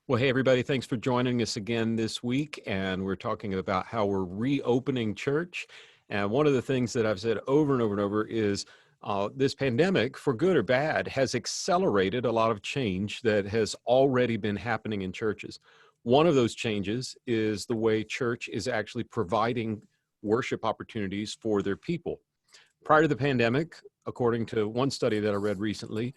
Well, hey, everybody, thanks for joining us again this week. And we're talking about how we're reopening church. And one of the things that I've said over and over and over is this pandemic, for good or bad, has accelerated a lot of change that has already been happening in churches. One of those changes is the way church is actually providing worship opportunities for their people. Prior to the pandemic, according to one study that I read recently,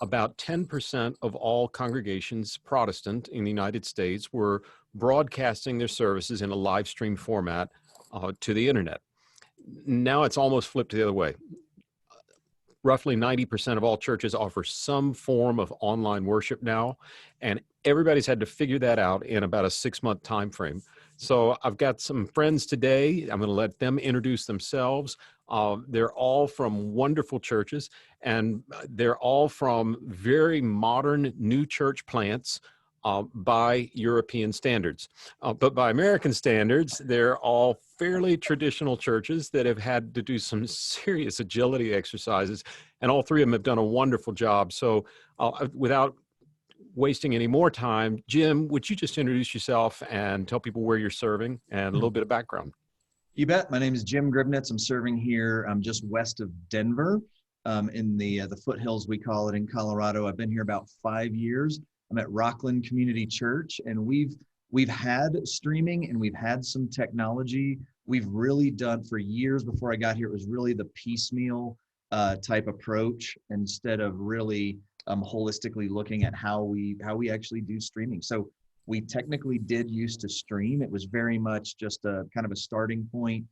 about 10% of all congregations, Protestant in the United States, were broadcasting their services in a live stream format to the internet. Now it's almost flipped the other way. Roughly 90% of all churches offer some form of online worship now, and everybody's had to figure that out in about a 6-month time frame. So I've got some friends today. I'm going to let them introduce themselves. They're all from wonderful churches, and they're all from very modern new church plants by European standards. But by American standards, they're all fairly traditional churches that have had to do some serious agility exercises, and all three of them have done a wonderful job. So without wasting any more time, Jim, would you just introduce yourself and tell people where you're serving and a little bit of background? You bet. My name is Jim Gribnitz. I'm serving here just west of Denver in the foothills, we call it, in Colorado. I've been here about 5 years. I'm at Rockland Community Church, and we've had streaming and we've had some technology. We've really done, for years before I got here, it was really the piecemeal type approach instead of really holistically looking at how we actually do streaming. So we technically did used to stream. It was very much just a kind of a starting point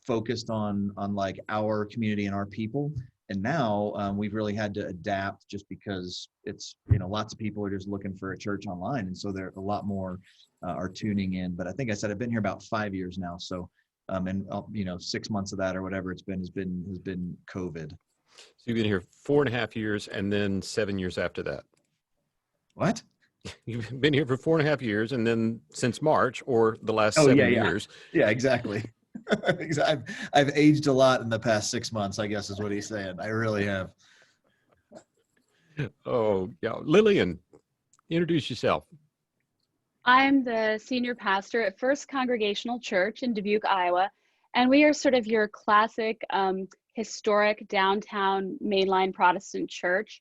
focused on like our community and our people. And now we've really had to adapt just because it's, lots of people are just looking for a church online. And so there a lot more are tuning in. But I think I said I've been here about 5 years now. So, and 6 months of that or whatever it's been has been COVID. So you've been here 4.5 years and then 7 years after that. What? You've been here for 4.5 years and then since March or the last 7 years. Yeah, exactly. I've aged a lot in the past 6 months, I guess is what he's saying. I really have. Oh, yeah. Lillian, introduce yourself. I'm the senior pastor at First Congregational Church in Dubuque, Iowa, and we are sort of your classic historic downtown mainline Protestant church.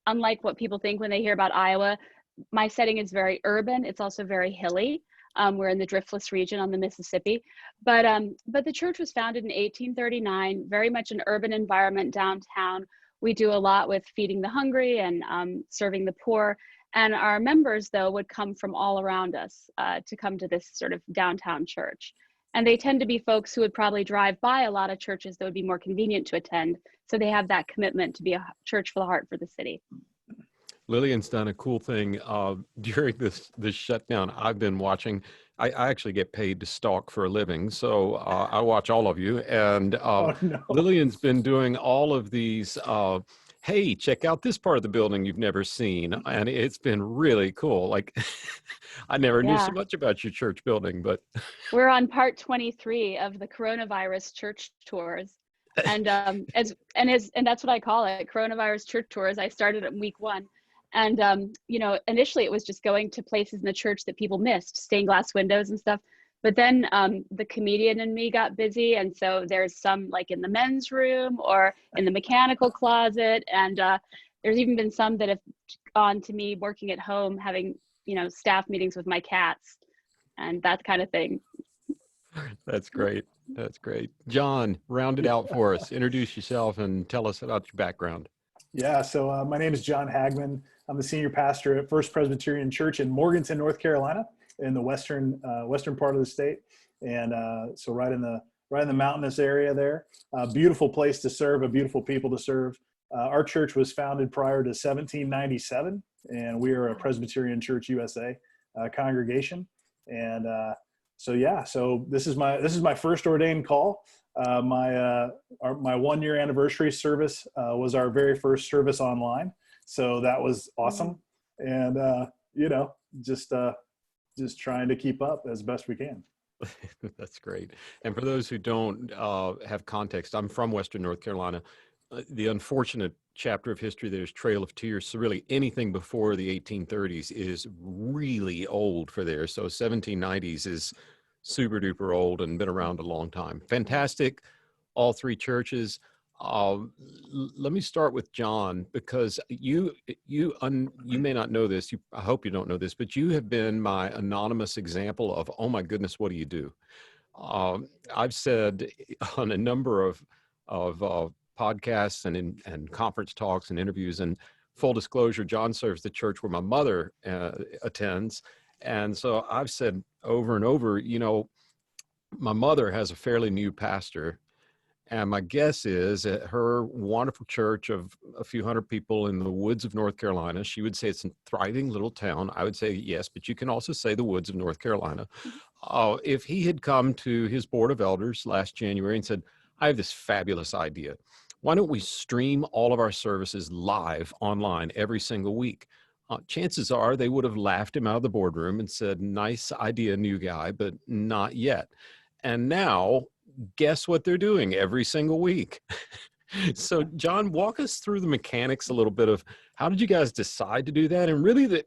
Unlike what people think when they hear about Iowa, my setting is very urban. It's also very hilly. We're in the Driftless region on the Mississippi, but the church was founded in 1839, very much an urban environment downtown. We do a lot with feeding the hungry and serving the poor. And our members, though, would come from all around us to come to this sort of downtown church. And they tend to be folks who would probably drive by a lot of churches that would be more convenient to attend. So they have that commitment to be a church for the heart for the city. Lillian's done a cool thing during this shutdown. I've been watching. I actually get paid to stalk for a living, so I watch all of you. And Lillian's been doing all of these. Hey, check out this part of the building you've never seen, and it's been really cool. Like, I never knew so much about your church building, but we're on part 23 of the coronavirus church tours, and that's what I call it, coronavirus church tours. I started at week 1. And, initially it was just going to places in the church that people missed, stained glass windows and stuff. But then the comedian in me got busy. And so there's some like in the men's room or in the mechanical closet. And there's even been some that have gone to me working at home, having, staff meetings with my cats and that kind of thing. That's great. That's great. John, round it out for us. Introduce yourself and tell us about your background. Yeah, so my name is John Hagman. I'm the senior pastor at First Presbyterian Church in Morganton, North Carolina, in the western part of the state, and so right in the mountainous area there. Beautiful place to serve, a beautiful people to serve. Our church was founded prior to 1797, and we are a Presbyterian Church USA congregation. And so this is my first ordained call. My 1 year anniversary service was our very first service online. So that was awesome. And, just trying to keep up as best we can. That's great. And for those who don't have context, I'm from Western North Carolina. The unfortunate chapter of history, there's Trail of Tears. So really anything before the 1830s is really old for there. So 1790s is super duper old and been around a long time. Fantastic, all three churches. Let me start with John, because you may not know this. I hope you don't know this, but you have been my anonymous example of, oh my goodness, what do you do? I've said on a number of podcasts and conference talks and interviews, and full disclosure, John serves the church where my mother attends. And so I've said over and over, my mother has a fairly new pastor. And my guess is at her wonderful church of a few hundred people in the woods of North Carolina, she would say it's a thriving little town. I would say yes, but you can also say the woods of North Carolina. If he had come to his board of elders last January and said, I have this fabulous idea. Why don't we stream all of our services live online every single week? Chances are they would have laughed him out of the boardroom and said, nice idea, new guy, but not yet. And now, guess what they're doing every single week? So John, walk us through the mechanics a little bit of how did you guys decide to do that? And really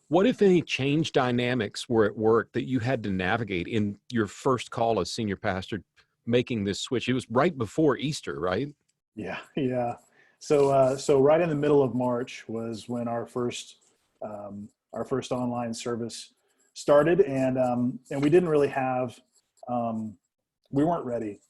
what if any change dynamics were at work that you had to navigate in your first call as senior pastor making this switch? It was right before Easter, right? Yeah. So right in the middle of March was when our first online service started, and we didn't really have, we weren't ready.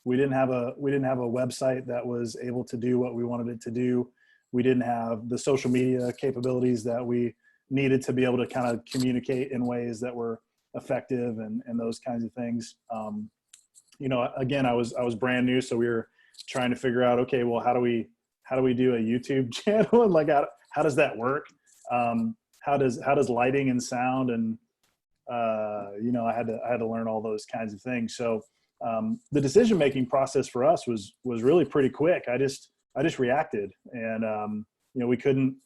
We didn't have a website that was able to do what we wanted it to do. We didn't have the social media capabilities that we needed to be able to kind of communicate in ways that were effective and those kinds of things. Again, I was brand new, so we were trying to figure out, okay, well, how do we do a YouTube channel, and like how does that work? How does lighting and sound and I had to learn all those kinds of things. So the decision-making process for us was really pretty quick. I just reacted, and we couldn't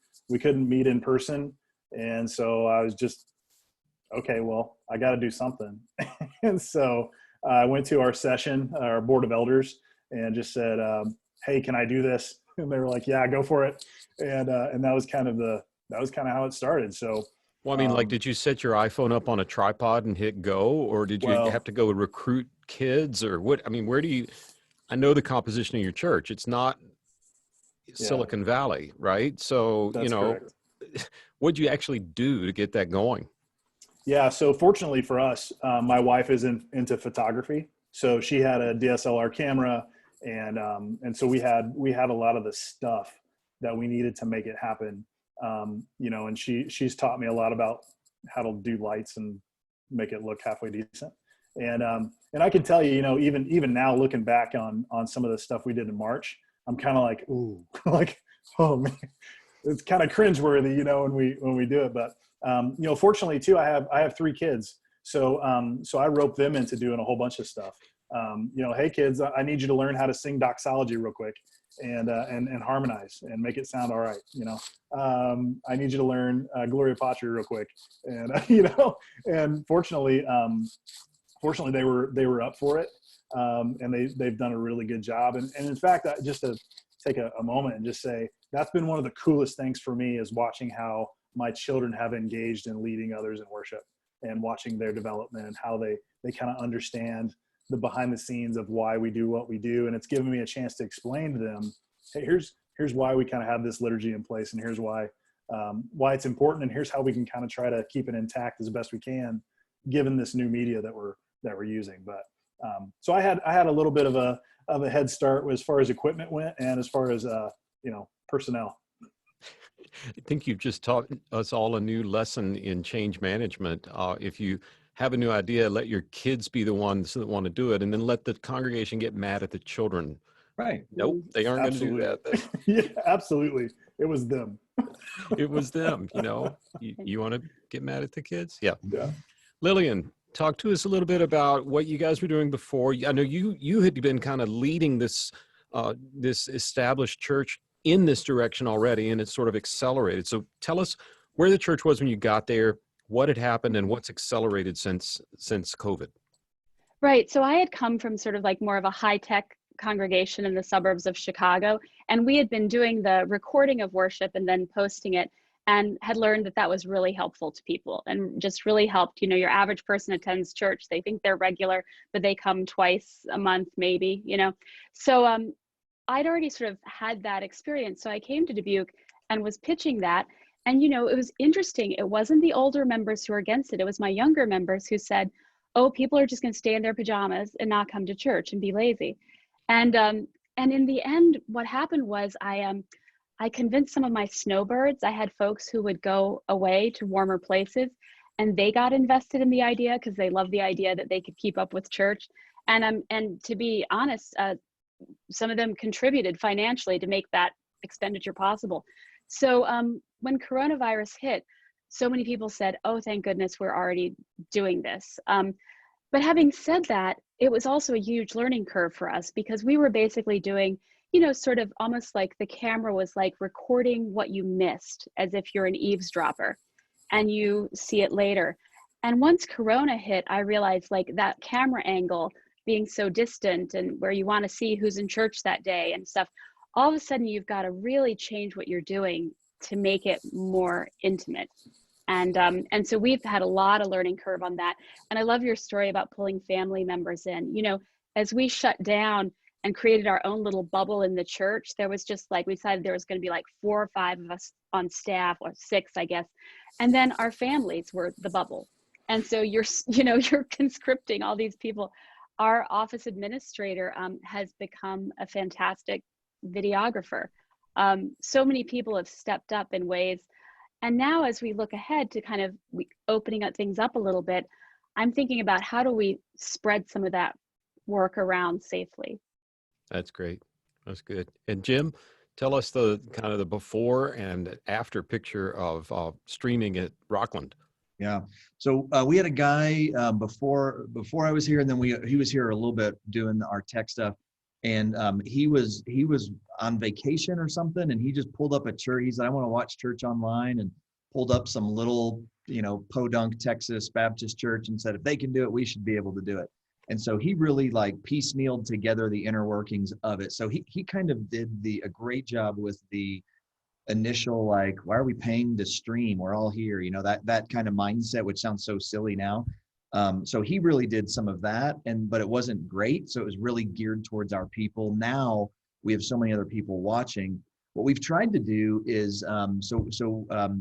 meet in person, and so I was just, okay, well, I got to do something. And so I went to our session, our board of elders, and just said, hey, can I do this? And they were like, yeah, go for it. And that was kind of how it started. So, well, I mean, did you set your iPhone up on a tripod and hit go, or did you have to go recruit kids, or what? I mean, I know the composition of your church. It's not Silicon Valley, right? So, that's correct. What'd you actually do to get that going? Yeah. So fortunately for us, my wife is into photography. So she had a DSLR camera, and so we had a lot of the stuff that we needed to make it happen. And she's taught me a lot about how to do lights and make it look halfway decent. And I can tell you, even now looking back on some of the stuff we did in March, I'm kind of like, ooh, like, oh man, it's kind of cringeworthy, when we do it. But, fortunately too, I have 3 kids. So I roped them into doing a whole bunch of stuff. Hey kids, I need you to learn how to sing doxology real quick and harmonize and make it sound all right. I need you to learn Gloria Patri real quick. And, and fortunately they were up for it. And they've done a really good job. And in fact, just to take a moment and just say, that's been one of the coolest things for me, is watching how my children have engaged in leading others in worship, and watching their development and how they kind of understand the behind the scenes of why we do what we do. And it's given me a chance to explain to them, hey, here's why we kind of have this liturgy in place, and here's why it's important, and here's how we can kind of try to keep it intact as best we can, given this new media that we're using. But so I had a little bit of a head start as far as equipment went, and as far as personnel. I think you've just taught us all a new lesson in change management. If you have a new idea, let your kids be the ones that want to do it, and then let the congregation get mad at the children. Right. Nope, they aren't going to do that. Yeah, absolutely. It was them. It was them, You want to get mad at the kids? Yeah. Yeah. Lillian, talk to us a little bit about what you guys were doing before. I know you had been kind of leading this established church in this direction already, and it's sort of accelerated. So tell us where the church was when you got there, what had happened, and what's accelerated since COVID. Right. So I had come from sort of like more of a high-tech congregation in the suburbs of Chicago, and we had been doing the recording of worship and then posting it, and had learned that that was really helpful to people and just really helped. You know, your average person attends church, they think they're regular, but they come twice a month maybe, you know. So I'd already sort of had that experience. So I came to Dubuque and was pitching that. And, you know, it was interesting. It wasn't the older members who were against it. It was my younger members who said, oh, people are just going to stay in their pajamas and not come to church and be lazy. And in the end, what happened was I convinced some of my snowbirds. I had folks who would go away to warmer places, and they got invested in the idea because they loved the idea that they could keep up with church. And to be honest, some of them contributed financially to make that expenditure possible. So when coronavirus hit, so many people said, oh, thank goodness we're already doing this. But having said that, it was also a huge learning curve for us, because we were basically doing, you know, sort of almost like the camera was like recording what you missed, as if you're an eavesdropper and you see it later. And once Corona hit, I realized like that camera angle being so distant and where you want to see who's in church that day and stuff, all of a sudden you've got to really change what you're doing to make it more intimate. And so we've had a lot of learning curve on that. And I love your story about pulling family members in. You know, as we shut down and created our own little bubble in the church, there was just like, we decided there was going to be like 4 or 5 of us on staff, or 6, I guess. And then our families were the bubble. And so you're conscripting all these people. Our office administrator has become a fantastic videographer. So many people have stepped up in ways. And now as we look ahead to kind of opening up things up a little bit, I'm thinking about how do we spread some of that work around safely. That's great. That's good. And Jim, tell us the kind of the before and after picture of streaming at Rockland. Yeah. So we had a guy before I was here, and then he was here a little bit doing our tech stuff, and he was on vacation or something, and he just pulled up a church. He said, "I want to watch church online," and pulled up some little, Podunk, Texas Baptist church, and said, "If they can do it, we should be able to do it." And so he really like piecemealed together the inner workings of it. So he kind of did a great job with the initial, like, why are we paying to stream? We're all here, that kind of mindset, which sounds so silly now. So he really did some of that, but it wasn't great. So it was really geared towards our people. Now we have so many other people watching. What we've tried to do is,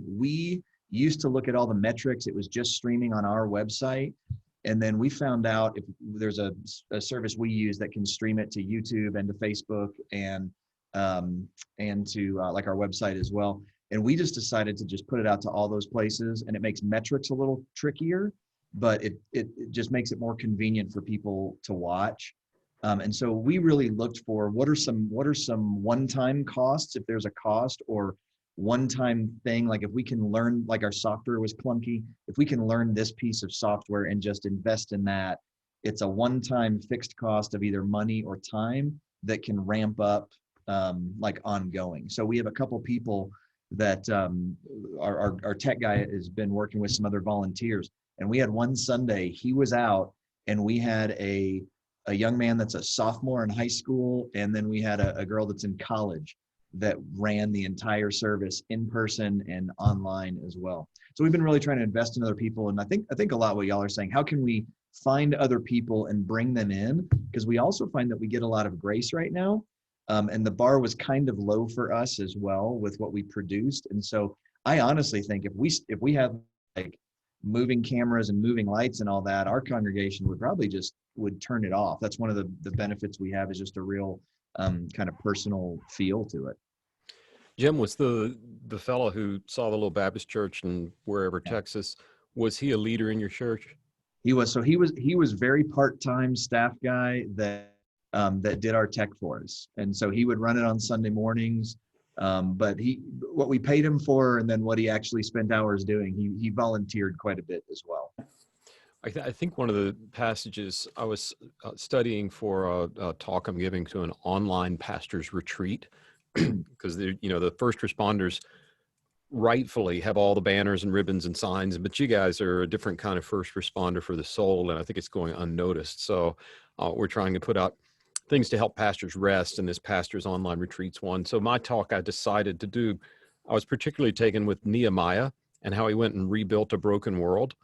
we used to look at all the metrics. It was just streaming on our website. And then we found out if there's a service we use that can stream it to YouTube and to Facebook and to like our website as well. And we just decided to just put it out to all those places, and it makes metrics a little trickier, but it just makes it more convenient for people to watch. And so we really looked for what are some one-time costs, if there's a cost, or one-time thing, like if we can learn, like our software was clunky, if we can learn this piece of software and just invest in that, it's a one-time fixed cost of either money or time that can ramp up like ongoing. So we have a couple people that our tech guy has been working with some other volunteers, and we had one Sunday he was out, and we had a young man that's a sophomore in high school, and then we had a girl that's in college that ran the entire service in person and online as well. So we've been really trying to invest in other people, and I think a lot what y'all are saying, how can we find other people and bring them in? Because we also find that we get a lot of grace right now. And the bar was kind of low for us as well with what we produced. And so I honestly think if we have like moving cameras and moving lights and all that, our congregation would probably would turn it off. That's one of the benefits we have, is just a real kind of personal feel to it. Jim, was the fellow who saw the little Baptist church in wherever, Yeah. Texas, was he a leader in your church? He was. So he was very part-time staff guy that did our tech for us. And so he would run it on Sunday mornings. But what we paid him for, and then what he actually spent hours doing, he volunteered quite a bit as well. I think one of the passages I was studying for a talk I'm giving to an online pastor's retreat, because the first responders rightfully have all the banners and ribbons and signs, but you guys are a different kind of first responder for the soul, and I think it's going unnoticed. So we're trying to put out things to help pastors rest, and this pastor's online retreats one. So my talk I decided to do, I was particularly taken with Nehemiah and how he went and rebuilt a broken world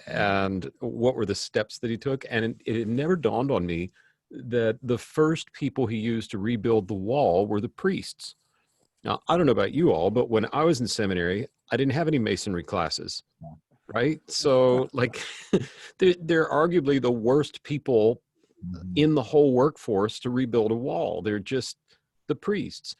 and what were the steps that he took. And it never dawned on me that the first people he used to rebuild the wall were the priests. Now, I don't know about you all, but when I was in seminary, I didn't have any masonry classes, right? So like they're arguably the worst people in the whole workforce to rebuild a wall. They're just the priests,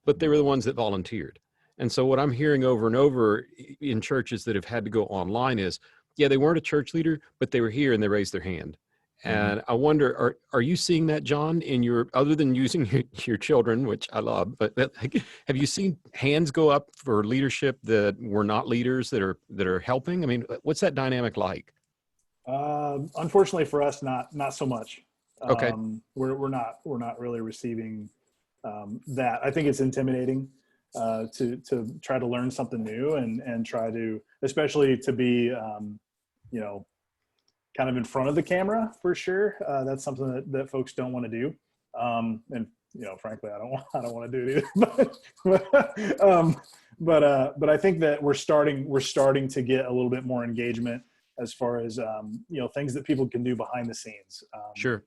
but they were the ones that volunteered. And so what I'm hearing over and over in churches that have had to go online is, yeah, they weren't a church leader, but they were here and they raised their hand. And I wonder, are you seeing that, John, in your, other than using your children, which I love, but have you seen hands go up for leadership that were not leaders that are helping? I mean, what's that dynamic like? Unfortunately for us, not so much. Okay. We're not really receiving that. I think it's intimidating to try to learn something new and try to, especially to be, kind of in front of the camera for sure. That's something that folks don't want to do. And frankly, I don't want to do it either. But I think that we're starting to get a little bit more engagement as far as things that people can do behind the scenes. Sure.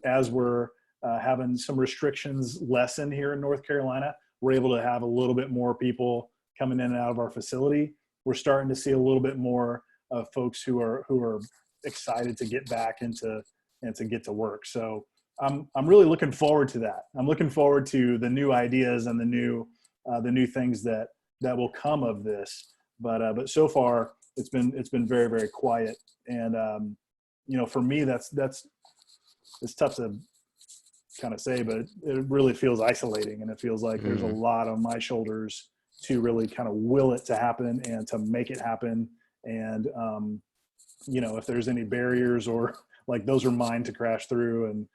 As we're having some restrictions lessen here in North Carolina, we're able to have a little bit more people coming in and out of our facility. We're starting to see a little bit more of folks who are excited to get back and to get to work. So I'm really looking forward to that. I'm looking forward to the new ideas and the new things that will come of this. But so far it's been very, very quiet. And for me, it's tough to kind of say, but it really feels isolating, and it feels like there's a lot on my shoulders to really kind of will it to happen and to make it happen. And if there's any barriers, or like, those are mine to crash through. And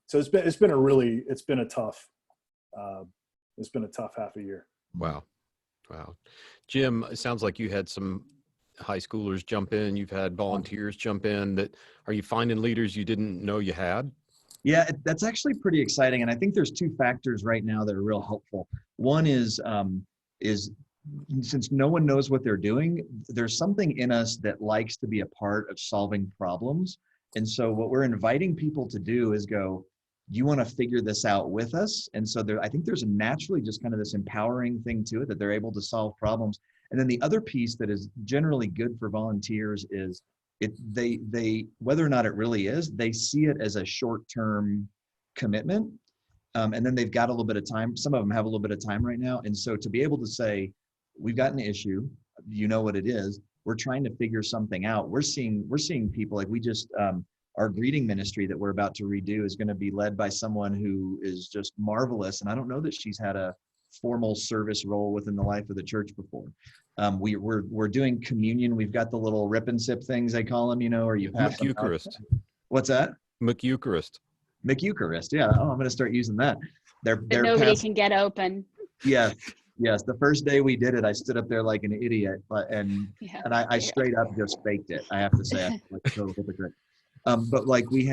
so it's been a tough half a year. Wow. Jim, it sounds like you had some high schoolers jump in. You've had volunteers jump in. Are you finding leaders you didn't know you had? Yeah, that's actually pretty exciting. And I think there's two factors right now that are real helpful. One is since no one knows what they're doing, there's something in us that likes to be a part of solving problems. And so what we're inviting people to do is go, you want to figure this out with us? And so I think there's naturally just kind of this empowering thing to it, that they're able to solve problems. And then the other piece that is generally good for volunteers is they whether or not it really is, they see it as a short-term commitment. And then they've got a little bit of time. Some of them have a little bit of time right now. And so to be able to say, we've got an issue, you know what it is, we're trying to figure something out. We're seeing people, like, we just, our greeting ministry that we're about to redo is going to be led by someone who is just marvelous. And I don't know that she's had a formal service role within the life of the church before. We're doing communion. We've got the little rip and sip things, they call them, or you pass them out. McEucharist. What's that? McEucharist. McEucharist. Yeah. Oh, I'm going to start using that. But nobody can get open. Yeah. Yes. The first day we did it, I stood up there like an idiot, and I straight up just faked it. I have to say, I'm like a total hypocrite. But like we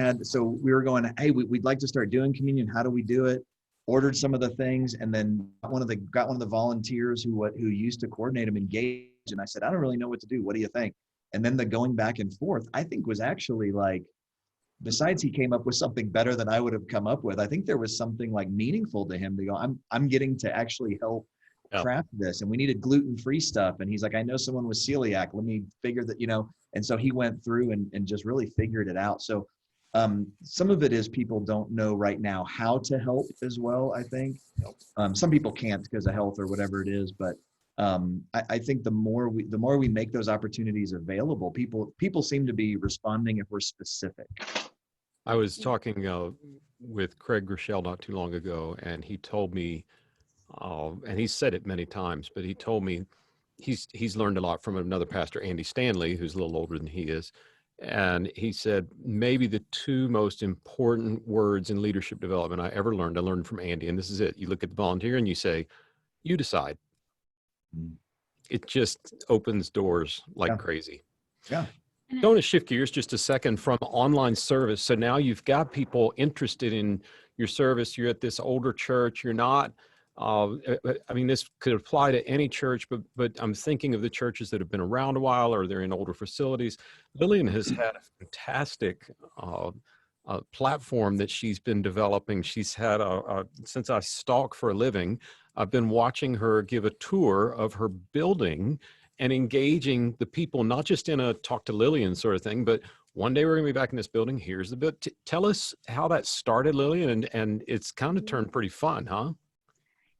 were going, hey, we'd like to start doing communion. How do we do it? Ordered some of the things, and then got one of the volunteers who used to coordinate them engaged. And I said, I don't really know what to do. What do you think? And then the going back and forth, I think, was actually like, besides he came up with something better than I would have come up with, I think there was something like meaningful to him to go, I'm getting to actually help craft this. And we needed gluten-free stuff. And he's like, I know someone with celiac. Let me figure that, and so he went through and just really figured it out. So some of it is people don't know right now how to help as well, I think. Some people can't because of health or whatever it is, but I think the more we make those opportunities available, people seem to be responding if we're specific. I was talking with Craig Rochelle not too long ago, and he told me, and he's said it many times, but he told me he's learned a lot from another pastor, Andy Stanley, who's a little older than he is. And he said, maybe the two most important words in leadership development I learned from Andy, and this is it. You look at the volunteer and you say, you decide. It just opens doors like crazy. Yeah. And I want to shift gears just a second from online service. So now you've got people interested in your service. You're at this older church. You're not, I mean, this could apply to any church, but I'm thinking of the churches that have been around a while or they're in older facilities. Lillian has had a fantastic platform that she's been developing. She's had since I stalk for a living, I've been watching her give a tour of her building and engaging the people, not just in a talk to Lillian sort of thing, but one day we're going to be back in this building. Here's the bit. Tell us how that started, Lillian, and it's kind of turned pretty fun, huh?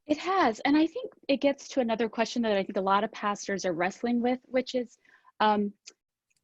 it has. And I think it gets to another question that I think a lot of pastors are wrestling with, which is um,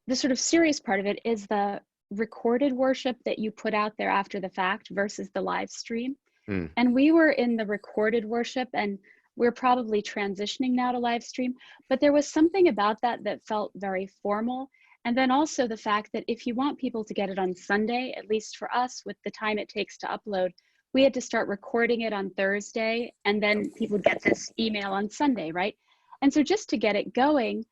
the sort of serious part of it is the recorded worship that you put out there after the fact versus the live stream. Mm. And we were in the recorded worship, and we're probably transitioning now to live stream, but there was something about that that felt very formal. And then also the fact that if you want people to get it on Sunday, at least for us, with the time it takes to upload, we had to start recording it on Thursday, and then people would get this email on Sunday, right? And so just to get it going,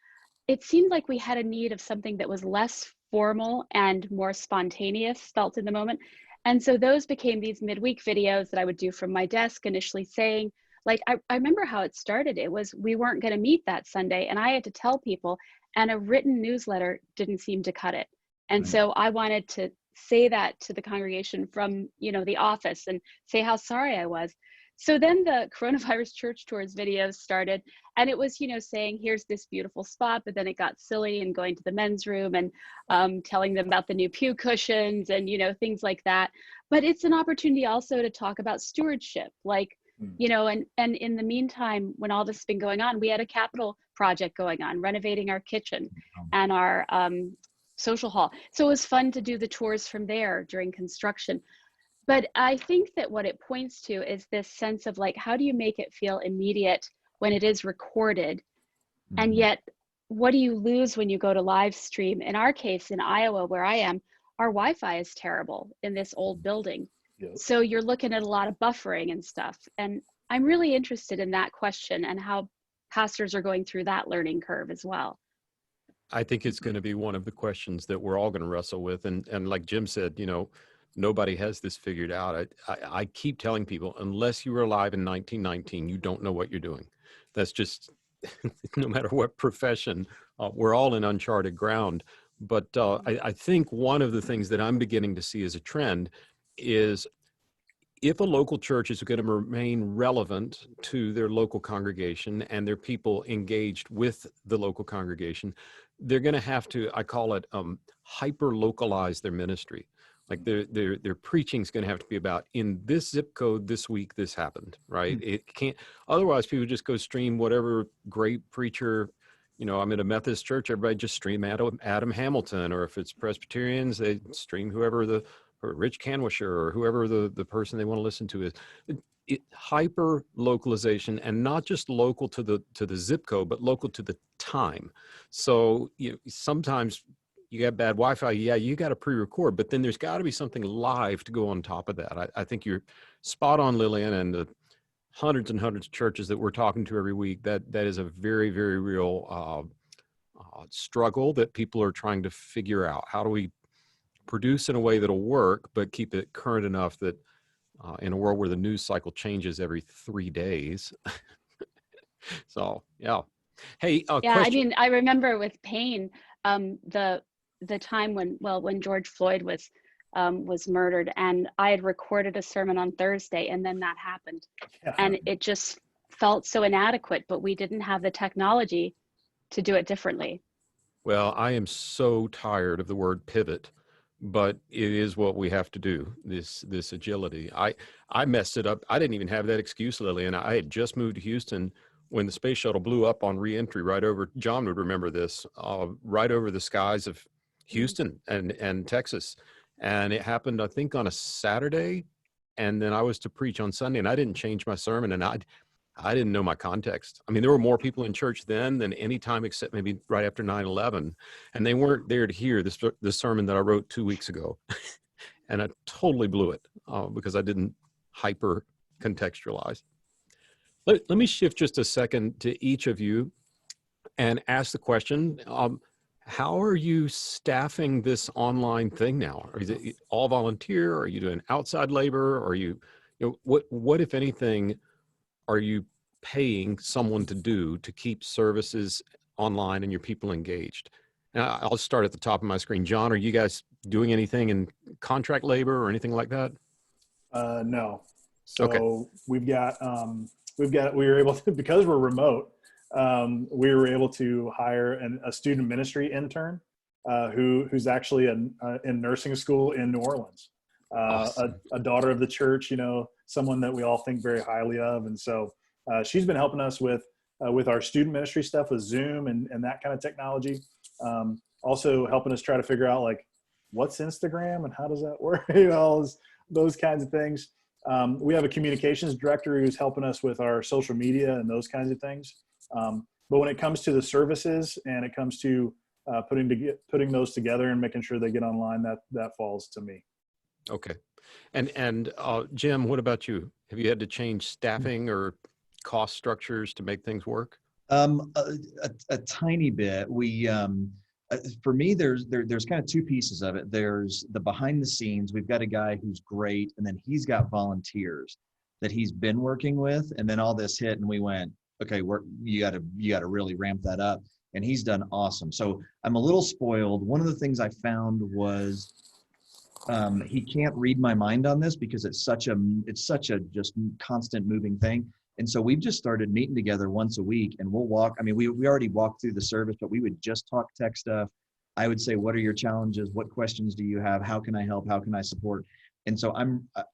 it seemed like we had a need of something that was less formal and more spontaneous, felt in the moment. And so those became these midweek videos that I would do from my desk, initially saying, like, I remember how it started. It was, we weren't going to meet that Sunday, and I had to tell people, and a written newsletter didn't seem to cut it. And so I wanted to say that to the congregation from, the office, and say how sorry I was. So then the coronavirus church tours videos started, and it was, saying, here's this beautiful spot, but then it got silly and going to the men's room and telling them about the new pew cushions and, things like that. But it's an opportunity also to talk about stewardship, like, and in the meantime, when all this has been going on, we had a capital project going on, renovating our kitchen and our social hall. So it was fun to do the tours from there during construction. But I think that what it points to is this sense of, like, how do you make it feel immediate when it is recorded? And yet, what do you lose when you go to live stream? In our case, in Iowa, where I am, our Wi-Fi is terrible in this old building. Yep. So you're looking at a lot of buffering and stuff. And I'm really interested in that question and how pastors are going through that learning curve as well. I think it's going to be one of the questions that we're all going to wrestle with. And like Jim said, nobody has this figured out. I keep telling people, unless you were alive in 1919, you don't know what you're doing. That's just, no matter what profession, we're all in uncharted ground. But I think one of the things that I'm beginning to see as a trend is, if a local church is going to remain relevant to their local congregation and their people engaged with the local congregation, they're going to have to, I call it, hyper localize their ministry. Like their preaching is going to have to be about, in this zip code this week this happened, right? It can't, otherwise people just go stream whatever great preacher. I'm in a Methodist church, everybody just stream Adam Hamilton, or if it's Presbyterians, they stream whoever or Rich Canwisher, or whoever the person they want to listen to is. Hyper localization, and not just local to the zip code, but local to the time. So sometimes you got bad Wi-Fi, yeah, you got to pre-record, but then there's got to be something live to go on top of that. I think you're spot on, Lillian, and the hundreds and hundreds of churches that we're talking to every week, that is a very, very real struggle that people are trying to figure out. How do we produce in a way that'll work, but keep it current enough that in a world where the news cycle changes every 3 days. So, yeah. Hey, Yeah, question. I mean, I remember with Payne, the time when George Floyd was murdered, and I had recorded a sermon on Thursday, and then that happened. Yeah. And it just felt so inadequate, but we didn't have the technology to do it differently. Well, I am so tired of the word pivot, but it is what we have to do, this agility. I messed it up. I didn't even have that excuse, Lillian. I had just moved to Houston when the space shuttle blew up on reentry right over, John would remember this, right over the skies of Houston and Texas. And it happened, I think, on a Saturday. And then I was to preach on Sunday, and I didn't change my sermon, and I didn't know my context. I mean, there were more people in church then than any time except maybe right after 9/11. And they weren't there to hear the sermon that I wrote 2 weeks ago. And I totally blew it because I didn't hyper contextualize. Let me shift just a second to each of you and ask the question, How are you staffing this online thing now? Is it all volunteer? Are you doing outside labor? Are what if anything, are you paying someone to do to keep services online and your people engaged? And I'll start at the top of my screen. John, are you guys doing anything in contract labor or anything like that? No. Okay. So we were able to, because we're remote, we were able to hire a student ministry intern who's actually in nursing school in New Orleans, Awesome. a daughter of the church, someone that we all think very highly of. And so she's been helping us with our student ministry stuff with Zoom and that kind of technology. Also helping us try to figure out like what's Instagram and how does that work, all those kinds of things. We have a communications director who's helping us with our social media and those kinds of things. But when it comes to the services and it comes to putting those together and making sure they get online, that falls to me. Okay. And Jim, what about you? Have you had to change staffing or cost structures to make things work? A tiny bit. For me, there's kind of two pieces of it. There's the behind the scenes. We've got a guy who's great, and then he's got volunteers that he's been working with. And then all this hit, and we went, okay, you got to really ramp that up. And he's done awesome. So I'm a little spoiled. One of the things I found was he can't read my mind on this because it's such a just constant moving thing. And so we've just started meeting together once a week, and we'll walk. I mean, we already walked through the service, but we would just talk tech stuff. I would say, what are your challenges? What questions do you have? How can I help? How can I support? And so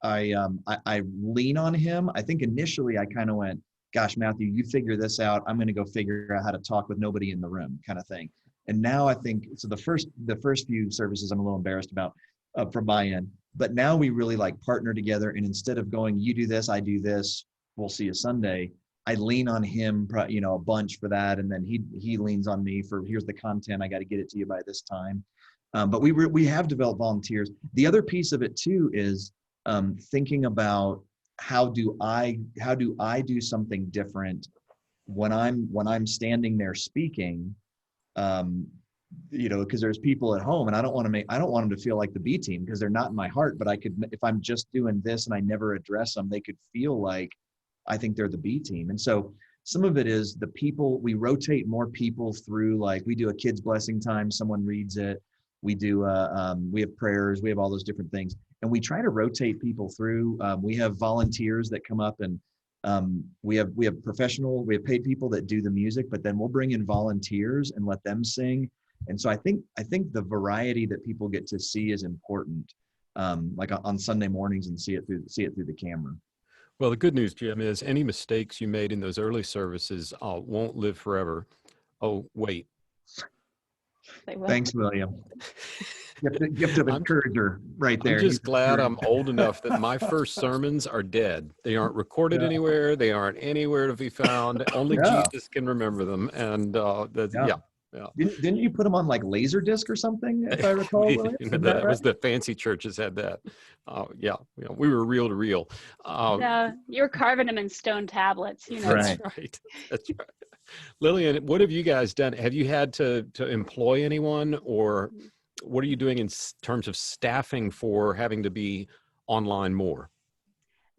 I lean on him. I think initially I kind of went, gosh, Matthew, you figure this out. I'm going to go figure out how to talk with nobody in the room kind of thing. And now I think, so the first few services I'm a little embarrassed about from my end, but now we really like partner together. And instead of going, you do this, I do this, we'll see you Sunday, I lean on him, a bunch for that. And then he leans on me for, here's the content. I got to get it to you by this time. But we have developed volunteers. The other piece of it too is thinking about how do I do something different when I'm standing there speaking, because there's people at home, and I don't want them to feel like the B team because they're not in my heart. But I could, if I'm just doing this and I never address them, they could feel like I think they're the B team. And so some of it is the people, we rotate more people through, like we do a kids blessing time, someone reads it. We do, we have prayers, we have all those different things. And we try to rotate people through. We have volunteers that come up, and we have paid people that do the music, but then we'll bring in volunteers and let them sing. And so I think the variety that people get to see is important, like on Sunday mornings, and see it through the camera. Well, the good news, Jim, is any mistakes you made in those early services won't live forever. Oh, wait. Thanks, William. Gift of encourager right there. I'm just glad I'm old enough that my first sermons are dead. They aren't recorded anywhere. They aren't anywhere to be found. Only Jesus can remember them. And yeah. Didn't you put them on like Laserdisc or something, if I recall? That was the fancy churches had that. We were reel to reel. You were carving them in stone tablets. That's right. That's right. Lillian, what have you guys done? Have you had to employ anyone, or what are you doing in terms of staffing for having to be online more?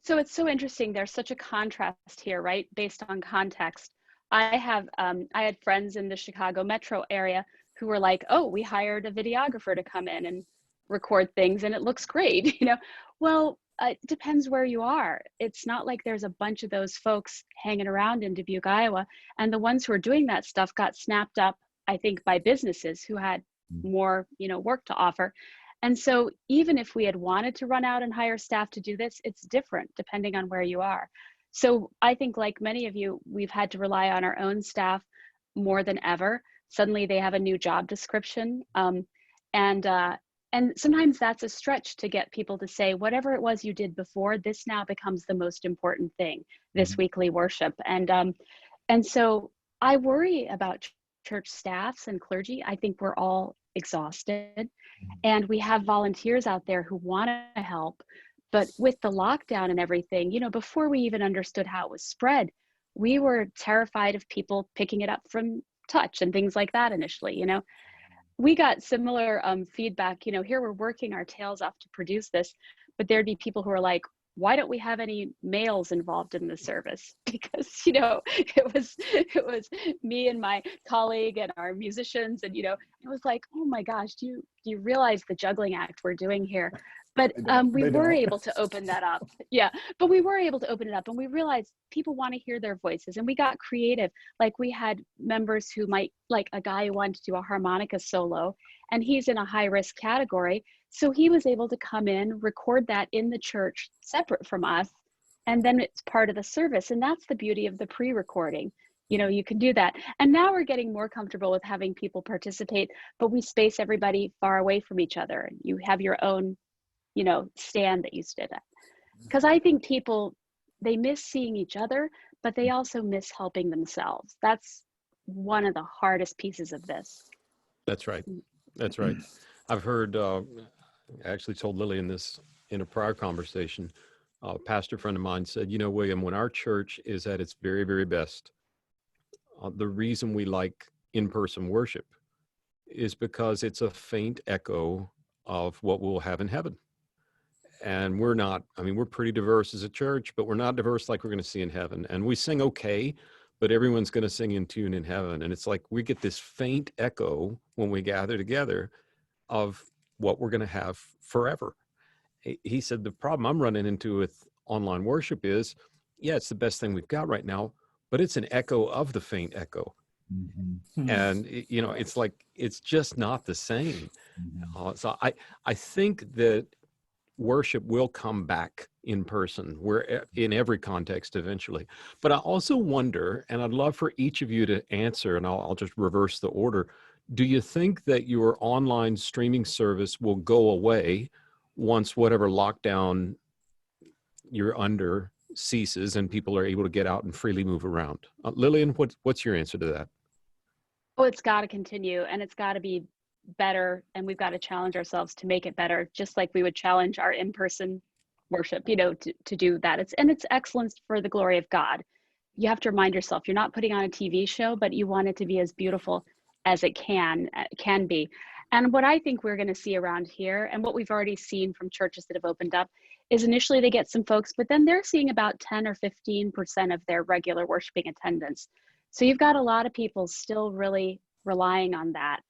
So it's so interesting. There's such a contrast here, right? Based on context. I had friends in the Chicago metro area who were like, oh, we hired a videographer to come in and record things and it looks great. Well, it depends where you are. It's not like there's a bunch of those folks hanging around in Dubuque, Iowa. And the ones who are doing that stuff got snapped up, I think, by businesses who had more, work to offer. And so even if we had wanted to run out and hire staff to do this, it's different depending on where you are. So I think, like many of you, we've had to rely on our own staff more than ever. Suddenly they have a new job description. And sometimes that's a stretch to get people to say, whatever it was you did before, this now becomes the most important thing, this weekly worship. And so I worry about church staffs and clergy. I think we're all exhausted, and we have volunteers out there who want to help. But with the lockdown and everything, before we even understood how it was spread, we were terrified of people picking it up from touch and things like that initially, we got similar feedback. Here we're working our tails off to produce this, but there'd be people who are like, why don't we have any males involved in the service? Because it was me and my colleague and our musicians, and it was like, oh my gosh, do you realize the juggling act we're doing here? But we were able to open that up. Yeah, but we were able to open it up, and we realized people want to hear their voices, and we got creative. Like, we had members who might, like a guy who wanted to do a harmonica solo, and he's in a high risk category. So he was able to come in, record that in the church separate from us, and then it's part of the service. And that's the beauty of the pre-recording. You can do that. And now we're getting more comfortable with having people participate, but we space everybody far away from each other. You have your own, stand that you sit at. Because I think people, they miss seeing each other, but they also miss helping themselves. That's one of the hardest pieces of this. That's right. That's right. I've heard, I actually told Lillian this in a prior conversation. A pastor friend of mine said, William, when our church is at its very, very best, the reason we like in-person worship is because it's a faint echo of what we'll have in heaven. And we're pretty diverse as a church, but we're not diverse like we're going to see in heaven. And we sing okay, but everyone's going to sing in tune in heaven. And it's like we get this faint echo when we gather together of what we're going to have forever. He said, the problem I'm running into with online worship is, it's the best thing we've got right now, but it's an echo of the faint echo. Mm-hmm. And, it's like, it's just not the same. Mm-hmm. So I think that worship will come back in person, where in every context eventually. But I also wonder, and I'd love for each of you to answer, and I'll just reverse the order. Do you think that your online streaming service will go away once whatever lockdown you're under ceases and people are able to get out and freely move around? Lillian, what's your answer to that? Oh, it's got to continue, and it's got to be better, and we've got to challenge ourselves to make it better, just like we would challenge our in-person worship, to do that. It's excellence for the glory of God. You have to remind yourself, you're not putting on a TV show, but you want it to be as beautiful as it can be. And what I think we're going to see around here, and what we've already seen from churches that have opened up, is initially they get some folks, but then they're seeing about 10 or 15% of their regular worshiping attendance. So you've got a lot of people still really relying on that.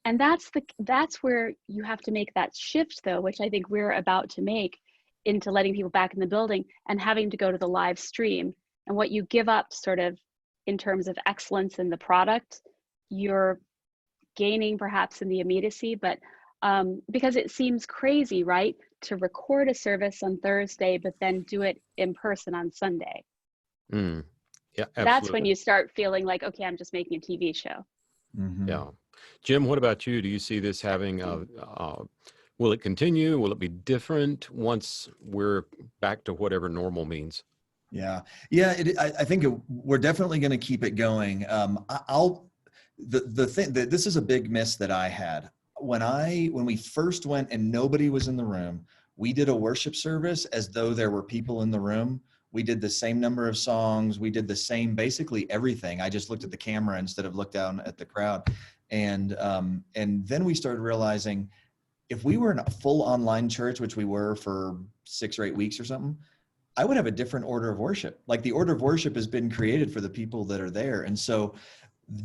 And that's where you have to make that shift, though, which I think we're about to make, into letting people back in the building and having to go to the live stream. And what you give up sort of in terms of excellence in the product, you're gaining perhaps in the immediacy, but because it seems crazy, right, to record a service on Thursday, but then do it in person on Sunday. Yeah, absolutely. That's when you start feeling like, okay, I'm just making a TV show. Mm-hmm. Yeah. Jim, what about you? Do you see this having, will it continue? Will it be different once we're back to whatever normal means? Yeah. I think we're definitely going to keep it going. The thing that this is a big miss that I had when we first went and nobody was in the room, we did a worship service as though there were people in the room. We did the same number of songs. We did the same, basically everything. I just looked at the camera instead of looked down at the crowd. And then we started realizing if we were in a full online church, which we were for 6 or 8 weeks or something, I would have a different order of worship. Like, the order of worship has been created for the people that are there. And so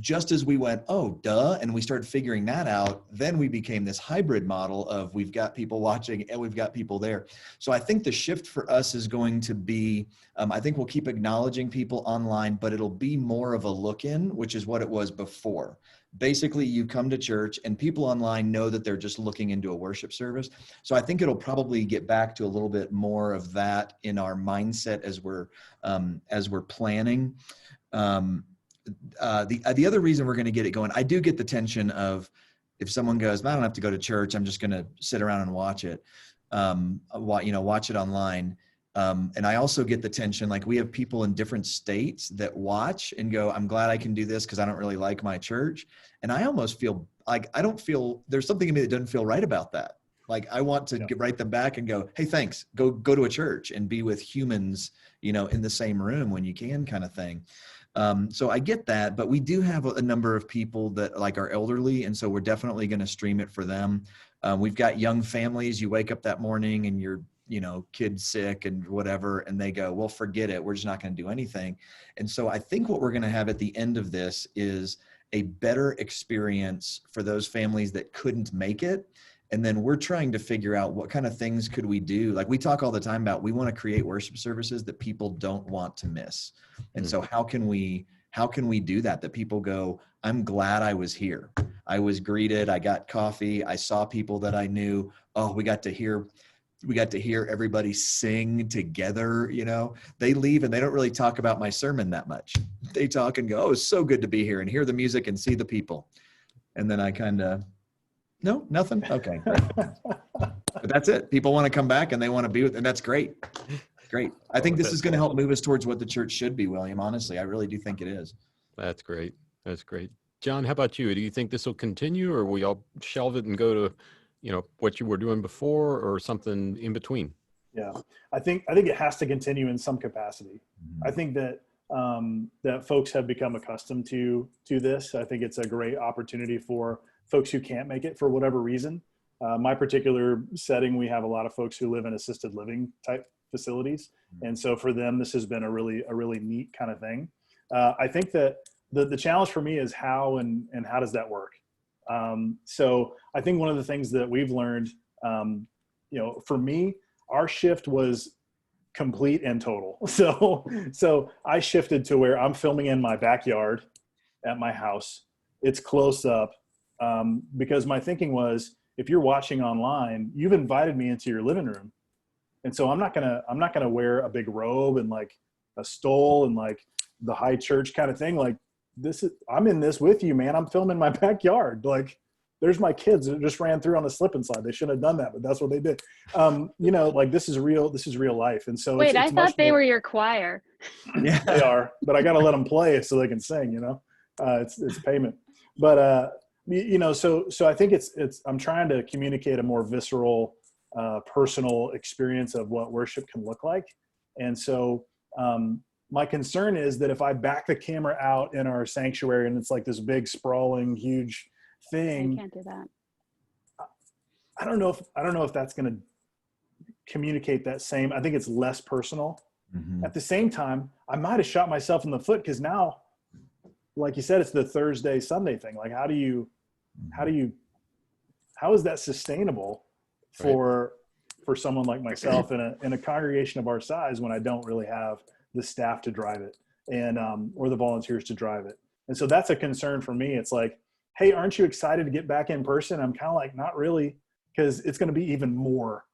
just as we went, oh, duh, and we started figuring that out, then we became this hybrid model of we've got people watching and we've got people there. So I think the shift for us is going to be, I think we'll keep acknowledging people online, but it'll be more of a look-in, which is what it was before. Basically, you come to church and people online know that they're just looking into a worship service. So I think it'll probably get back to a little bit more of that in our mindset as we're planning. The other reason we're going to get it going, I do get the tension of if someone goes, I don't have to go to church, I'm just going to sit around and watch it, watch it online. And I also get the tension, like we have people in different states that watch and go, I'm glad I can do this because I don't really like my church. And I almost feel like there's something in me that doesn't feel right about that. Like I want to write them back and go, hey, thanks, go to a church and be with humans, in the same room when you can, kind of thing. So I get that, but we do have a number of people that like are elderly, and so we're definitely going to stream it for them. We've got young families. You wake up that morning and your kid's sick and whatever, and they go, well, forget it. We're just not going to do anything. And so I think what we're going to have at the end of this is a better experience for those families that couldn't make it. And then we're trying to figure out what kind of things could we do. Like we talk all the time about, we want to create worship services that people don't want to miss. And so how can we do that people go, I'm glad I was here. I was greeted. I got coffee. I saw people that I knew. Oh, we got to hear everybody sing together. They leave and they don't really talk about my sermon that much. They talk and go, oh, it's so good to be here and hear the music and see the people. And then I kind of, no, nothing. Okay. Great. But that's it. People want to come back and they want to be with, and that's great. Great. I think this is going to help move us towards what the church should be, William. Honestly, I really do think it is. That's great. That's great. John, how about you? Do you think this will continue, or will y'all shelve it and go to, what you were doing before, or something in between? Yeah, I think it has to continue in some capacity. I think that that folks have become accustomed to this. I think it's a great opportunity for folks who can't make it for whatever reason. My particular setting, we have a lot of folks who live in assisted living type facilities, and so for them, this has been a really neat kind of thing. I think that the challenge for me is how how does that work? So I think one of the things that we've learned, for me, our shift was complete and total. So I shifted to where I'm filming in my backyard at my house. It's close up, because my thinking was, if you're watching online, you've invited me into your living room. And so I'm not gonna wear a big robe and like a stole and like the high church kind of thing. Like I'm in this with you, man. I'm filming my backyard. Like there's my kids that just ran through on the slip and slide. They shouldn't have done that, but that's what they did. Like this is real life. And so wait, I thought they were your choir. Yeah, they are, but I got to let them play so they can sing, it's payment. But, so I think I'm trying to communicate a more visceral, personal experience of what worship can look like. And so, my concern is that if I back the camera out in our sanctuary and it's like this big sprawling, huge thing, I can't do that. I don't know if that's going to communicate that same. I think it's less personal. Mm-hmm. At the same time, I might have shot myself in the foot, because now, like you said, it's the Thursday, Sunday thing. Like, how is that sustainable for someone like myself in a congregation of our size, when I don't really have the staff to drive it and or the volunteers to drive it? And so that's a concern for me. It's like, hey, aren't you excited to get back in person? I'm kind of like, not really, because it's going to be even more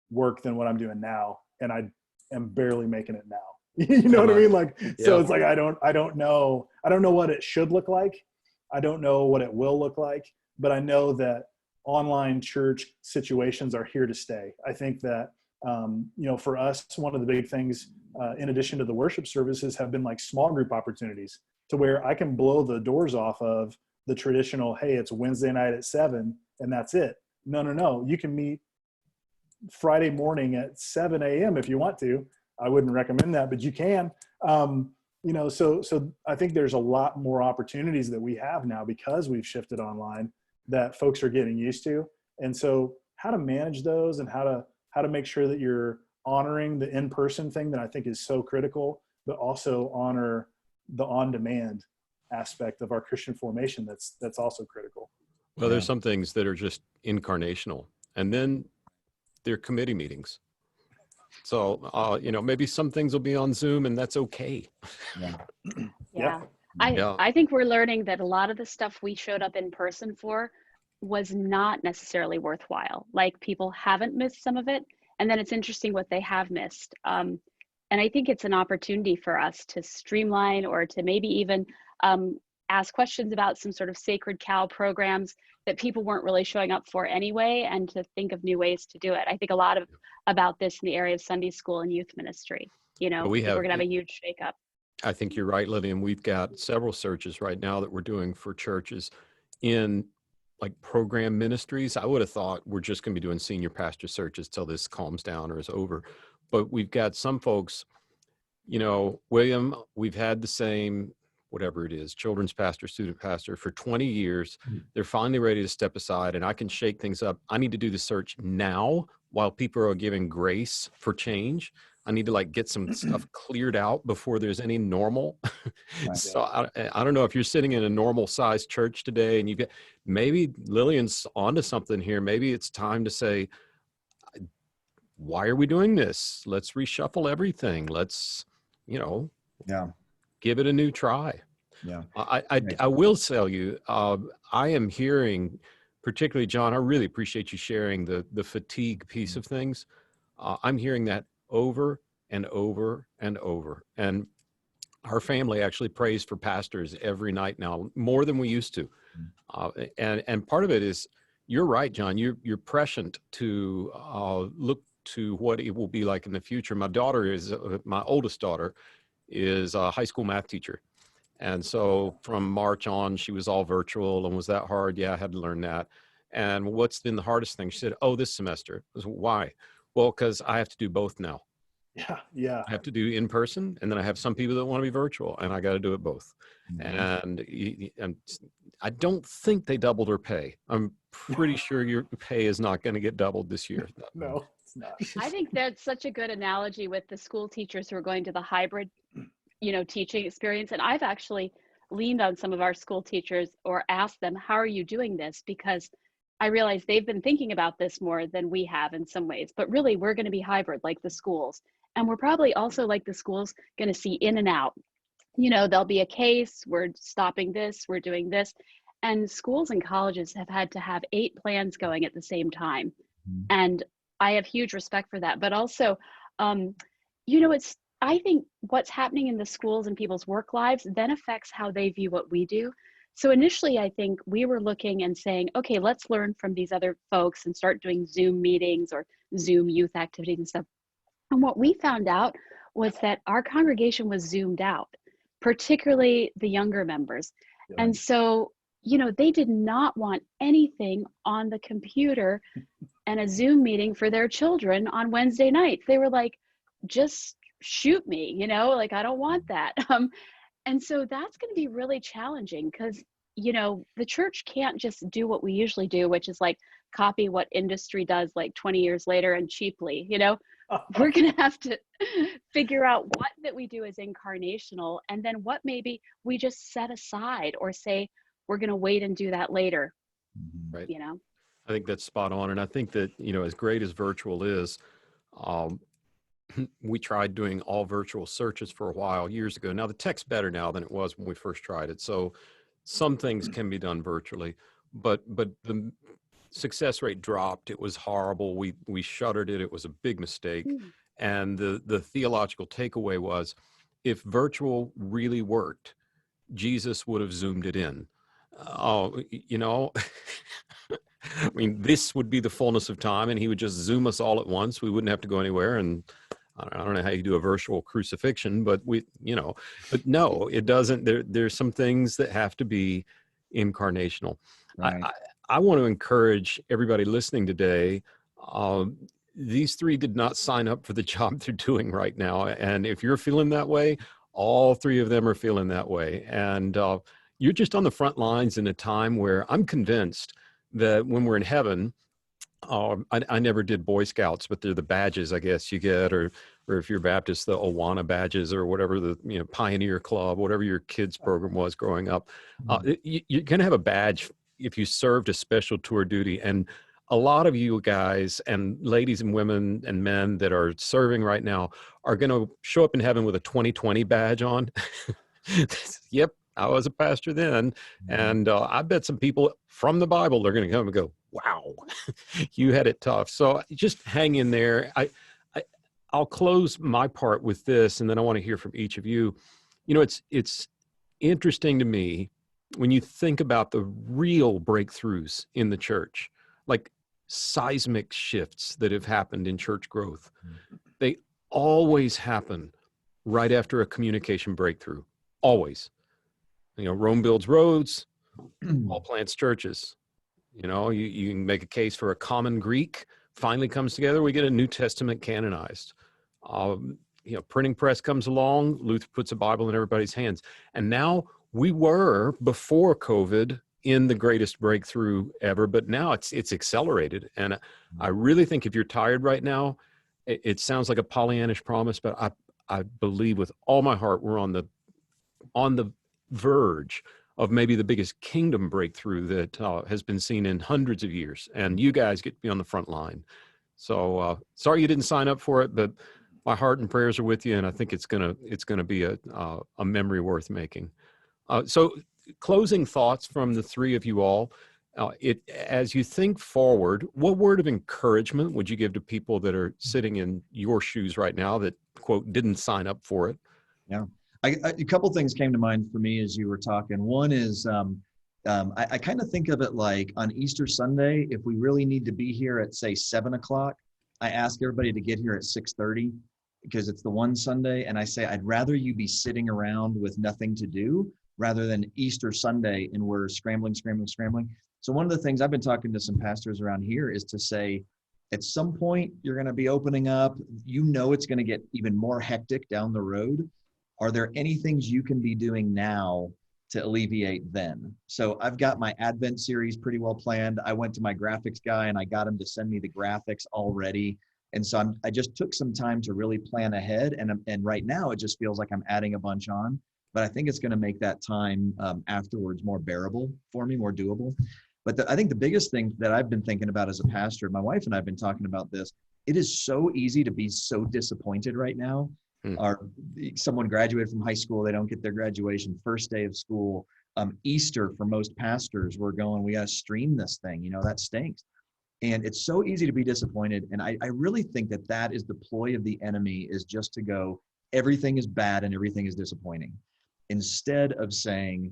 work than what I'm doing now, and I am barely making it now. You know what I mean? Like, so it's like, I don't know what it should look like. I don't know what it will look like, but I know that online church situations are here to stay. I think that, for us, one of the big things, in addition to the worship services, have been like small group opportunities, to where I can blow the doors off of the traditional, hey, it's Wednesday night at 7 and that's it. No. You can meet Friday morning at 7 a.m. if you want to. I wouldn't recommend that, but you can. So I think there's a lot more opportunities that we have now because we've shifted online that folks are getting used to. And so how to manage those and how to make sure that you're honoring the in-person thing that I think is so critical, but also honor the on-demand aspect of our Christian formation that's also critical. Well, there's some things that are just incarnational, and then they're committee meetings. So, maybe some things will be on Zoom, and that's okay. Yeah. I think we're learning that a lot of the stuff we showed up in person for was not necessarily worthwhile. Like, people haven't missed some of it, and then it's interesting what they have missed. And I think it's an opportunity for us to streamline, or to maybe even ask questions about some sort of sacred cow programs that people weren't really showing up for anyway, and to think of new ways to do it. I think a lot about this in the area of Sunday school and youth ministry. We're going to have a huge shakeup. I think you're right, Lillian. We've got several searches right now that we're doing for churches in like program ministries. I would have thought we're just going to be doing senior pastor searches till this calms down or is over. But we've got some folks, William, we've had the same whatever it is, children's pastor, student pastor for 20 years. They're finally ready to step aside and I can shake things up. I need to do the search now while people are giving grace for change. I need to like get some stuff cleared out before there's any normal. Right. So I don't know if you're sitting in a normal sized church today and you get, maybe Lillian's onto something here. Maybe it's time to say, why are we doing this? Let's reshuffle everything. Let's, Yeah. give it a new try. Yeah. I will tell you, I am hearing, particularly John, I really appreciate you sharing the fatigue piece of things. I'm hearing that over and over and over. And our family actually prays for pastors every night now, more than we used to. And part of it is, you're right, John, you're prescient to look to what it will be like in the future. My oldest daughter is a high school math teacher. And so from March on, she was all virtual. And was that hard? Yeah, I had to learn that. And what's been the hardest thing? She said, oh, this semester. I was, why? Well, because I have to do both now. Yeah. I have to do in person, and then I have some people that want to be virtual, and I got to do it both. Mm-hmm. And I don't think they doubled her pay. I'm pretty sure your pay is not going to get doubled this year. No, it's not. I think that's such a good analogy with the school teachers who are going to the hybrid, teaching experience. And I've actually leaned on some of our school teachers or asked them, how are you doing this? Because I realize they've been thinking about this more than we have in some ways, but really we're going to be hybrid like the schools. And we're probably also like the schools going to see in and out. There'll be a case, we're stopping this, we're doing this. And schools and colleges have had to have 8 plans going at the same time. And I have huge respect for that. But also, I think what's happening in the schools and people's work lives then affects how they view what we do. So initially, I think we were looking and saying, okay, let's learn from these other folks and start doing Zoom meetings or Zoom youth activities and stuff. And what we found out was that our congregation was zoomed out, particularly the younger members. Yeah. And so, they did not want anything on the computer and a Zoom meeting for their children on Wednesday nights. They were like, just shoot me, I don't want that. And so that's going to be really challenging because, the church can't just do what we usually do, which is like copy what industry does like 20 years later and cheaply, We're going to have to figure out what that we do is incarnational and then what maybe we just set aside or say, we're going to wait and do that later. Right. I think that's spot on. And I think that, as great as virtual is, we tried doing all virtual searches for a while years ago. Now the tech's better now than it was when we first tried it. So some things can be done virtually, but the success rate dropped. It was horrible. We shuttered it. It was a big mistake. And the theological takeaway was, if virtual really worked, Jesus would have zoomed it in. This would be the fullness of time, and he would just zoom us all at once. We wouldn't have to go anywhere. And I don't know how you do a virtual crucifixion, but but no, it doesn't. There's some things that have to be incarnational. Right. I want to encourage everybody listening today. These 3 did not sign up for the job they're doing right now. And if you're feeling that way, all 3 of them are feeling that way. And you're just on the front lines in a time where I'm convinced that when we're in heaven, I never did Boy Scouts, but they're the badges, I guess you get, or if you're Baptist, the Awana badges or whatever, the Pioneer Club, whatever your kids program was growing up. You're going to have a badge if you served a special tour duty. And a lot of you guys and ladies and women and men that are serving right now are going to show up in heaven with a 2020 badge on. Yep, I was a pastor then. And I bet some people from the Bible, they're going to come and go, wow, you had it tough. So just hang in there. I'll close my part with this, and then I want to hear from each of you. It's interesting to me when you think about the real breakthroughs in the church, like seismic shifts that have happened in church growth. They always happen right after a communication breakthrough. Always. Rome builds roads, Paul plants churches. You can make a case for a common Greek finally comes together. We get a New Testament canonized. Printing press comes along. Luther puts a Bible in everybody's hands. And now we were before COVID in the greatest breakthrough ever, but now it's accelerated. And I really think if you're tired right now, it sounds like a Pollyannish promise, but I believe with all my heart we're on the verge of maybe the biggest kingdom breakthrough that has been seen in hundreds of years. And you guys get to be on the front line. So sorry you didn't sign up for it, but my heart and prayers are with you, and I think it's gonna be a memory worth making. So closing thoughts from the three of you all. As you think forward, what word of encouragement would you give to people that are sitting in your shoes right now that, quote, didn't sign up for it? Yeah. A couple things came to mind for me as you were talking. One is I kind of think of it like on Easter Sunday, if we really need to be here at, say, 7 o'clock, I ask everybody to get here at 6:30 because it's the one Sunday. And I say, I'd rather you be sitting around with nothing to do rather than Easter Sunday and we're scrambling. So one of the things I've been talking to some pastors around here is to say, at some point, you're going to be opening up. You know it's going to get even more hectic down the road. Are there any things you can be doing now to alleviate then? So I've got my Advent series pretty well planned. I went to my graphics guy and I got him to send me the graphics already. And so I just took some time to really plan ahead. And right now it just feels like I'm adding a bunch on. But I think it's going to make that time afterwards more bearable for me, more doable. But I think the biggest thing that I've been thinking about as a pastor, my wife and I have been talking about this, it is so easy to be so disappointed right now. Someone graduated from high school, they don't get their graduation, first day of school, Easter for most pastors, we got to stream this thing, that stinks. And it's so easy to be disappointed. And I really think that is the ploy of the enemy, is just to go, everything is bad and everything is disappointing. Instead of saying,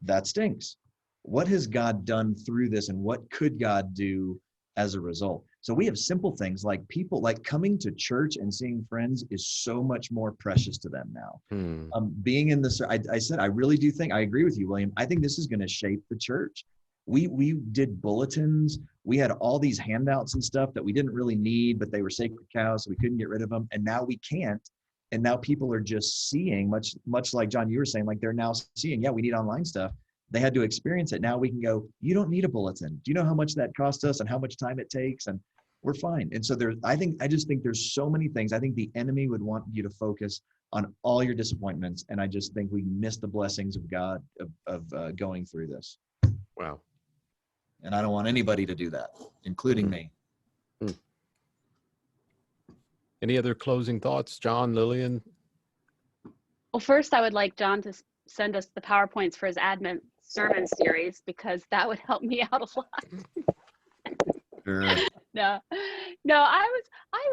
that stinks. What has God done through this and what could God do as a result? So we have simple things like people, like coming to church and seeing friends is so much more precious to them now. Being in this, I said, I really do think, I agree with you, William. I think this is going to shape the church. We did bulletins. We had all these handouts and stuff that we didn't really need, but they were sacred cows, so we couldn't get rid of them. And now we can't. And now people are just seeing, much like John, you were saying, like they're now seeing, yeah, we need online stuff. They had to experience it. Now we can go, you don't need a bulletin. Do you know how much that costs us and how much time it takes? And we're fine. And so I just think there's so many things. I think the enemy would want you to focus on all your disappointments. And I just think we miss the blessings of God of going through this. Wow. And I don't want anybody to do that, including me. Any other closing thoughts, John, Lillian? Well, first I would like John to send us the PowerPoints for his Advent sermon series, because that would help me out a lot. Sure. No, I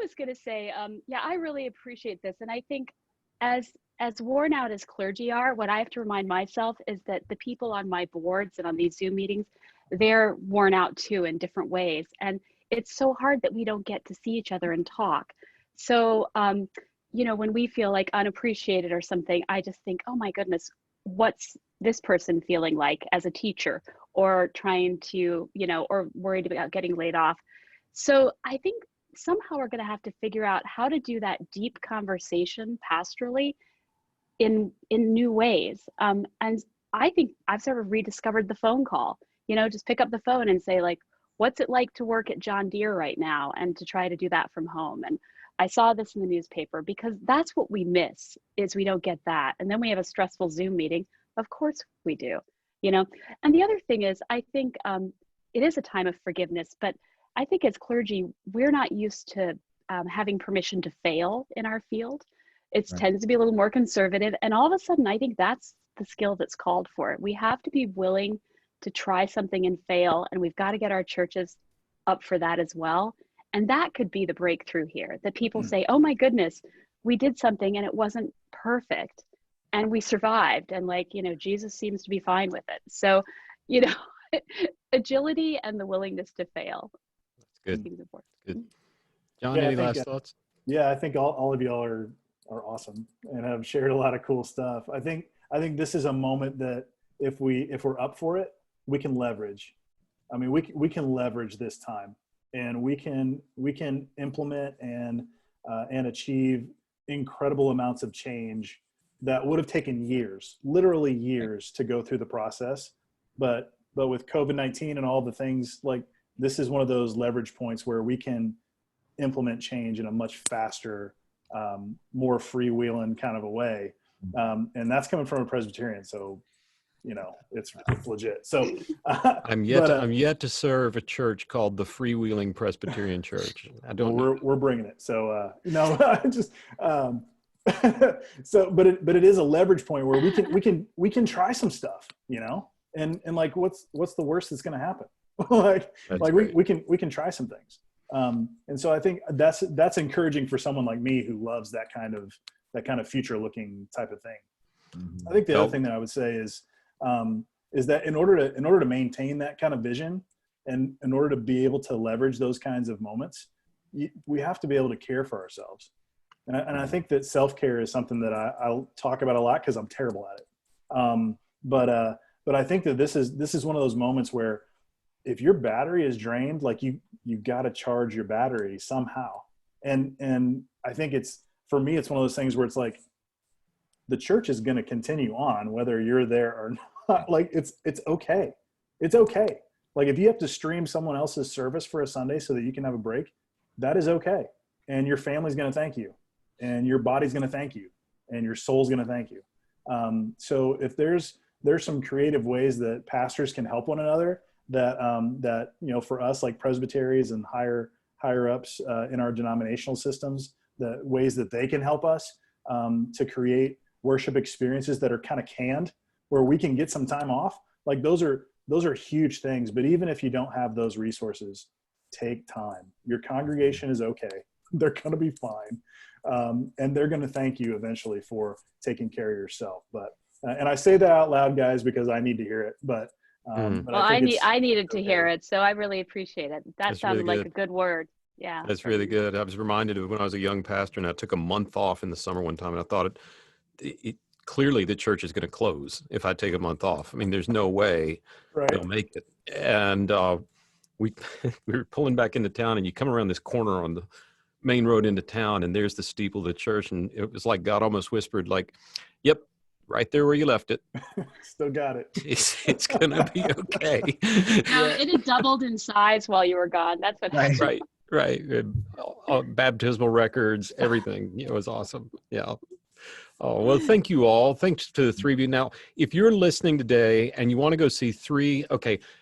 was going to say, yeah, I really appreciate this. And I think as worn out as clergy are, what I have to remind myself is that the people on my boards and on these Zoom meetings, they're worn out too in different ways. And it's so hard that we don't get to see each other and talk. So, when we feel like unappreciated or something, I just think, oh my goodness, what's this person feeling like as a teacher, or trying to, or worried about getting laid off. So I think somehow we're going to have to figure out how to do that deep conversation pastorally in new ways. And I think I've sort of rediscovered the phone call, just pick up the phone and say, like, what's it like to work at John Deere right now? And to try to do that from home. And I saw this in the newspaper, because that's what we miss, is we don't get that. And then we have a stressful Zoom meeting. Of course we do, And the other thing is, I think it is a time of forgiveness, but I think as clergy, we're not used to having permission to fail in our field. It Right. tends to be a little more conservative. And all of a sudden, I think that's the skill that's called for. We have to be willing to try something and fail. And we've got to get our churches up for that as well. And that could be the breakthrough here, that people say, oh my goodness, we did something and it wasn't perfect and we survived. And Jesus seems to be fine with it. So, agility and the willingness to fail. That's good. Good. John, Yeah, any last thoughts? Yeah, I think all of y'all are awesome and have shared a lot of cool stuff. I think this is a moment that if we're up for it, we can leverage. I mean, we can leverage this time, and we can implement and achieve incredible amounts of change that would have taken years, literally years, to go through the process. But with COVID-19 and all the things, like, this is one of those leverage points where we can implement change in a much faster, more freewheeling kind of a way. And that's coming from a Presbyterian. So, it's legit. So I'm yet to serve a church called the Freewheeling Presbyterian Church. I don't know. We're bringing it. So, just, so, but it is a leverage point where we can try some stuff, and like, what's the worst that's going to happen? we can try some things. And so I think that's encouraging for someone like me who loves that kind of future looking type of thing. I think the other thing that I would say is that in order to maintain that kind of vision, and in order to be able to leverage those kinds of moments, we have to be able to care for ourselves. And I think that self-care is something that I'll talk about a lot because I'm terrible at it. But I think that this is one of those moments where if your battery is drained, like, you've got to charge your battery somehow. And I think for me, it's one of those things where it's like, the church is going to continue on whether you're there or not. Like, it's okay. It's okay. Like, if you have to stream someone else's service for a Sunday so that you can have a break, that is okay. And your family's going to thank you, and your body's going to thank you, and your soul's going to thank you. So if there's some creative ways that pastors can help one another, that for us, like presbyteries and higher ups in our denominational systems, the ways that they can help us to create worship experiences that are kind of canned, where we can get some time off, like, those are huge things. But even if you don't have those resources, take time. Your congregation is okay. They're going to be fine. And they're going to thank you eventually for taking care of yourself. But, and I say that out loud, guys, because I need to hear it, but I needed to hear it. So I really appreciate it. That sounded like a good word. Yeah. That's really good. I was reminded of when I was a young pastor, and I took a month off in the summer one time, and I thought clearly the church is going to close if I take a month off. I mean, there's no way they'll make it. And we were pulling back into town, and you come around this corner on the main road into town, and there's the steeple of the church. And it was like God almost whispered, like, yep, right there where you left it. Still got it. It's going to be okay. It had doubled in size while you were gone. That's what happened. Right. Baptismal records, everything. It was awesome. Yeah. Oh, well, thank you all. Thanks to the three of you. Now, if you're listening today and you want to go see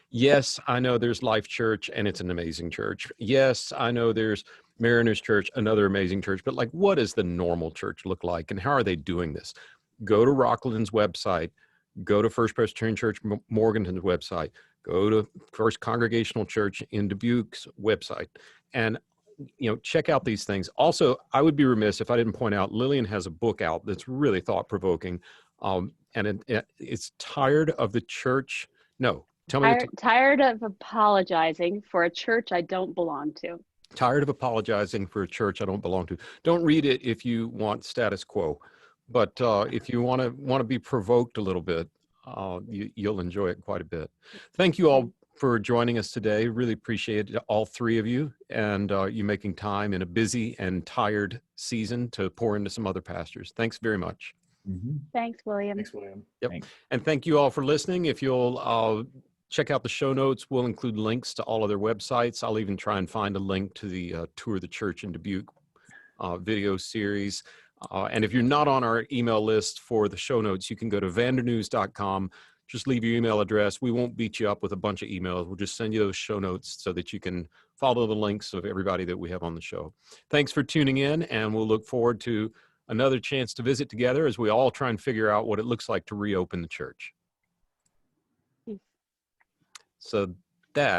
yes, I know there's Life Church, and it's an amazing church. Yes, I know there's Mariners Church, another amazing church. But, like, what does the normal church look like, and how are they doing this? Go to Rockland's website. Go to First Presbyterian Church Morganton's website. Go to First Congregational Church in Dubuque's website, and check out these things. Also, I would be remiss if I didn't point out Lillian has a book out that's really thought-provoking, and it's Tired of the Church. No, tell me. Tired of apologizing for a church I don't belong to. Tired of apologizing for a church I don't belong to. Don't read it if you want status quo, but if you want to be provoked a little bit, you'll enjoy it quite a bit. Thank you all for joining us today. Really appreciate it, all three of you, and you making time in a busy and tired season to pour into some other pastors. Thanks very much. Mm-hmm. Thanks, William. Yep. Thanks. And thank you all for listening. If you'll check out the show notes, we'll include links to all of their websites. I'll even try and find a link to the Tour of the Church in Dubuque video series. And if you're not on our email list for the show notes, you can go to vandernews.com. Just leave your email address. We won't beat you up with a bunch of emails. We'll just send you those show notes so that you can follow the links of everybody that we have on the show. Thanks for tuning in, and we'll look forward to another chance to visit together as we all try and figure out what it looks like to reopen the church. So that